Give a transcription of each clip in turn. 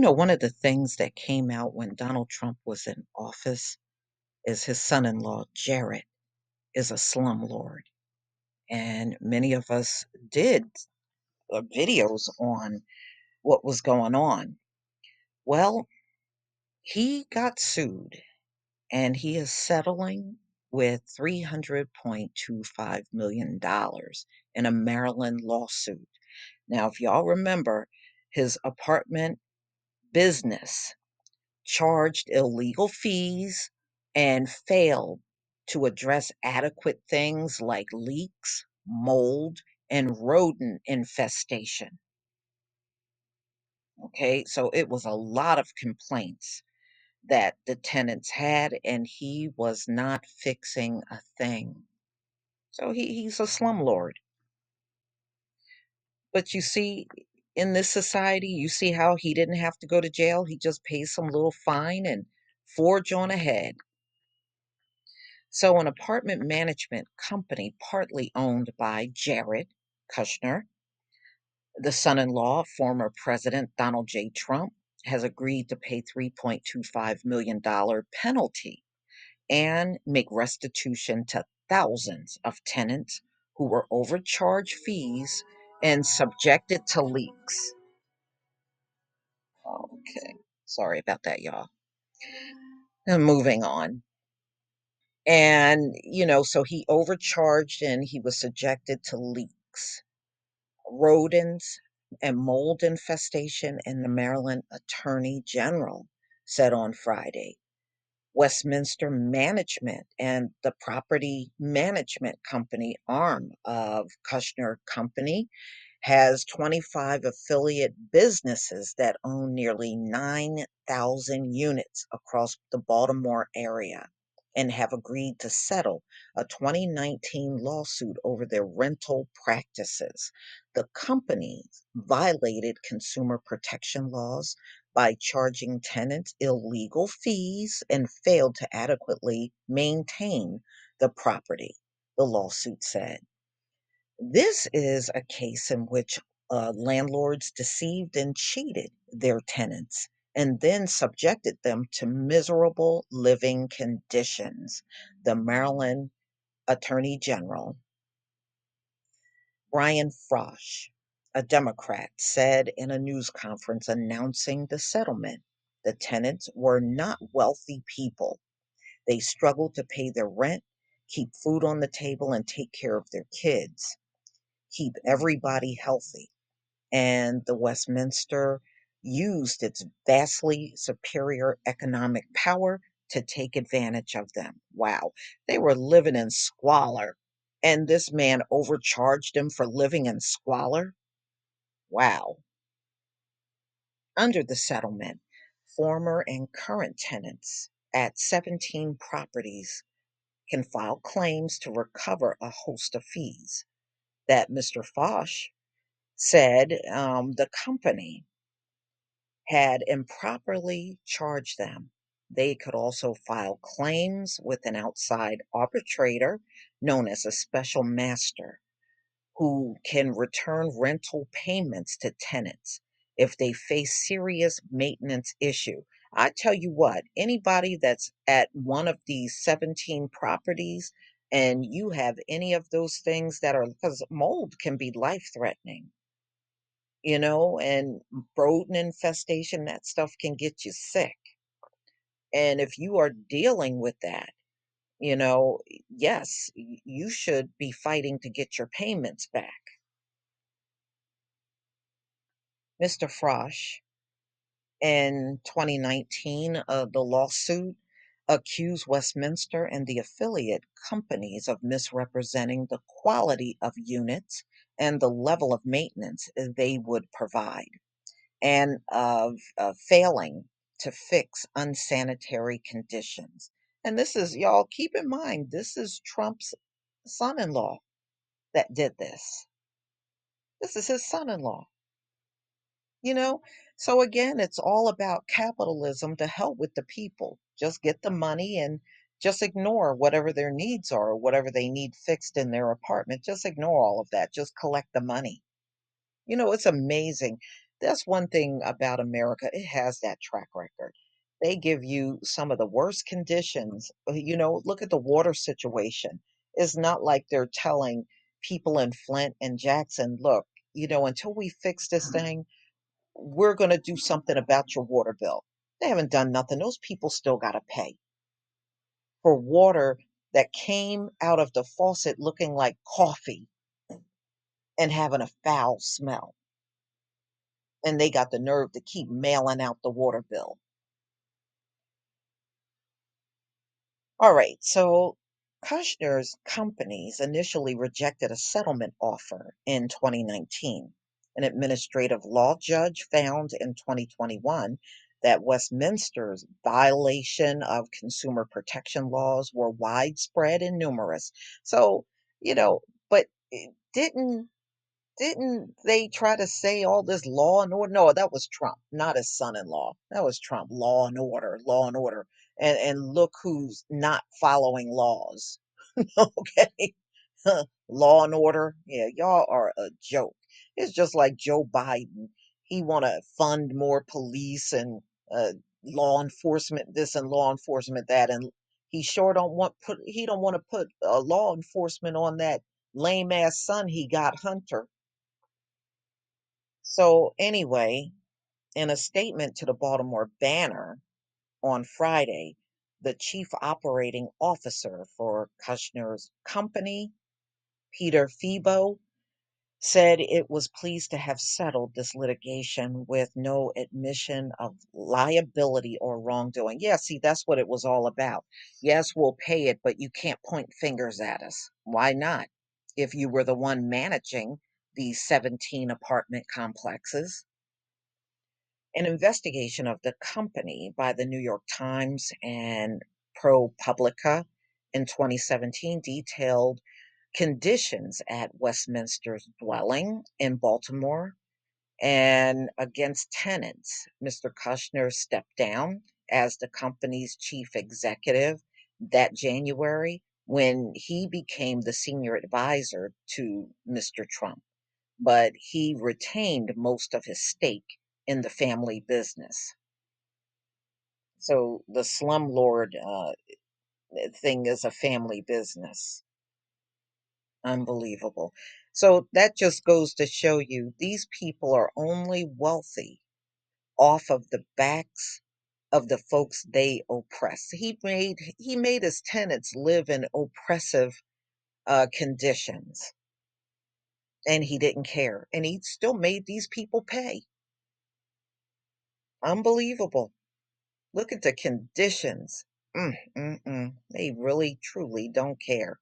One of the things that came out when Donald Trump was in office is his son-in-law, Jared, is a slumlord. And many of us did videos on what was going on. Well, he got sued and he is settling with $300.25 million in a Maryland lawsuit. Now, if y'all remember, his apartment business charged illegal fees and failed to address adequate things like leaks, mold, and rodent infestation. Okay, so it was a lot of complaints that the tenants had, and he was not fixing a thing. So he's a slumlord. But you see, in this society, you see how he didn't have to go to jail. He just pays some little fine and forge on ahead. So, an apartment management company partly owned by Jared Kushner, the son in law of former President Donald J. Trump, has agreed to pay $3.25 million penalty and make restitution to thousands of tenants who were overcharged fees and subjected to leaks. Okay, sorry about that, y'all. And moving on. And, so he overcharged and he was subjected to leaks, rodents, and mold infestation, and the Maryland Attorney General said on Friday. Westminster Management and the property management company arm of Kushner Company has 25 affiliate businesses that own nearly 9,000 units across the Baltimore area and have agreed to settle a 2019 lawsuit over their rental practices. The companies violated consumer protection laws by charging tenants illegal fees and failed to adequately maintain the property, the lawsuit said. This is a case in which landlords deceived and cheated their tenants and then subjected them to miserable living conditions. The Maryland Attorney General, Brian Frosh, a Democrat, said in a news conference announcing the settlement. The tenants were not wealthy people. They struggled to pay their rent, keep food on the table, and take care of their kids, keep everybody healthy. And the Westminster used its vastly superior economic power to take advantage of them. Wow. They were living in squalor. And this man overcharged them for living in squalor. Wow. Under the settlement, former and current tenants at 17 properties can file claims to recover a host of fees that Mr. Fosh said the company had improperly charged them. They could also file claims with an outside arbitrator known as a special master who can return rental payments to tenants if they face serious maintenance issue. I tell you what, anybody that's at one of these 17 properties and you have any of those things that are, because mold can be life threatening, and rodent infestation, that stuff can get you sick. And if you are dealing with that, yes, you should be fighting to get your payments back. Mr. Frosh, in 2019, the lawsuit accused Westminster and the affiliate companies of misrepresenting the quality of units and the level of maintenance they would provide, and of failing to fix unsanitary conditions. And this is, y'all, keep in mind, this is Trump's son in law that did this. This is his son in law, you know? So again, it's all about capitalism to help with the people. Just get the money and just ignore whatever their needs are or whatever they need fixed in their apartment. Just ignore all of that. Just collect the money. It's amazing. That's one thing about America, it has that track record. They give you some of the worst conditions. Look at the water situation. It's not like they're telling people in Flint and Jackson, look, until we fix this thing, we're going to do something about your water bill. They haven't done nothing. Those people still got to pay for water that came out of the faucet looking like coffee and having a foul smell. And they got the nerve to keep mailing out the water bill. All right, so Kushner's companies initially rejected a settlement offer in 2019. An administrative law judge found in 2021 that Westminster's violation of consumer protection laws were widespread and numerous. So, but didn't they try to say all this law and order? No, that was Trump, not his son-in-law. That was Trump. Law and order, law and order. And look who's not following laws. Okay. Law and order. Yeah, y'all are a joke. It's just like Joe Biden. He want to fund more police and uh, law enforcement this and law enforcement that, and he don't want to put law enforcement on that lame ass son he got, Hunter. So, anyway, in a statement to the Baltimore Banner on Friday, the chief operating officer for Kushner's company, Peter Febo, said it was pleased to have settled this litigation with no admission of liability or wrongdoing. Yeah, see, that's what it was all about. Yes, we'll pay it, but you can't point fingers at us. Why not? If you were the one managing these 17 apartment complexes. An investigation of the company by the New York Times and ProPublica in 2017 detailed conditions at Westminster's dwelling in Baltimore and against tenants. Mr. Kushner stepped down as the company's chief executive that January when he became the senior advisor to Mr. Trump, but he retained most of his stake in the family business. So the slumlord thing is a family business. Unbelievable. So that just goes to show you these people are only wealthy off of the backs of the folks they oppress. He made his tenants live in oppressive conditions, and he didn't care, and he still made these people pay. Unbelievable. Look at the conditions. They really, truly don't care.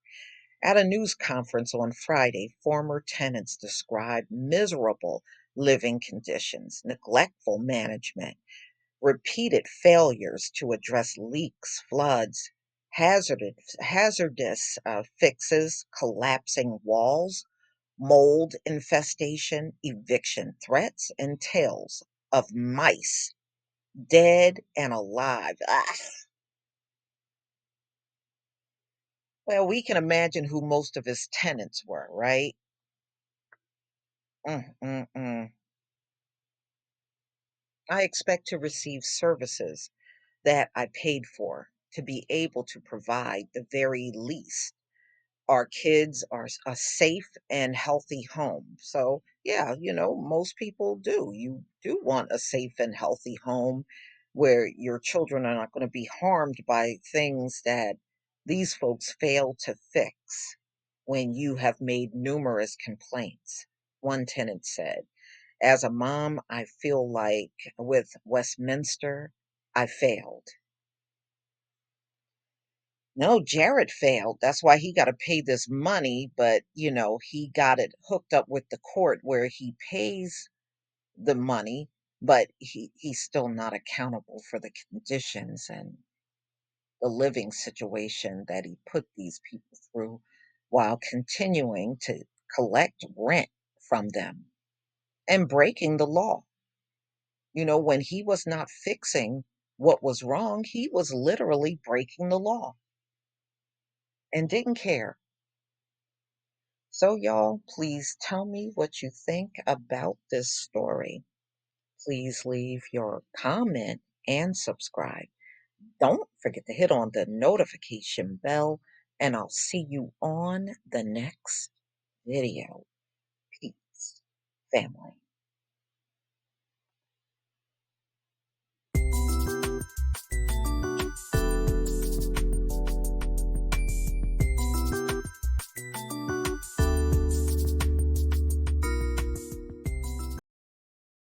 At a news conference on Friday, former tenants described miserable living conditions, neglectful management, repeated failures to address leaks, floods, hazardous fixes, collapsing walls, mold infestation, eviction threats, and tales of mice, dead and alive. Ah, well, we can imagine who most of his tenants were, right? Mm, mm, mm. I expect to receive services that I paid for to be able to provide the very least. Our kids are a safe and healthy home. So, yeah, most people do. You do want a safe and healthy home where your children are not going to be harmed by things that these folks fail to fix when you have made numerous complaints. One tenant said, as a mom, I feel like with Westminster, I failed. No, Jared failed. That's why he got to pay this money, but he got it hooked up with the court where he pays the money, but he's still not accountable for the conditions and the living situation that he put these people through while continuing to collect rent from them and breaking the law. When he was not fixing what was wrong, he was literally breaking the law and didn't care. So, y'all, please tell me what you think about this story. Please leave your comment and subscribe. Don't forget to hit on the notification bell, and I'll see you on the next video. Peace, family.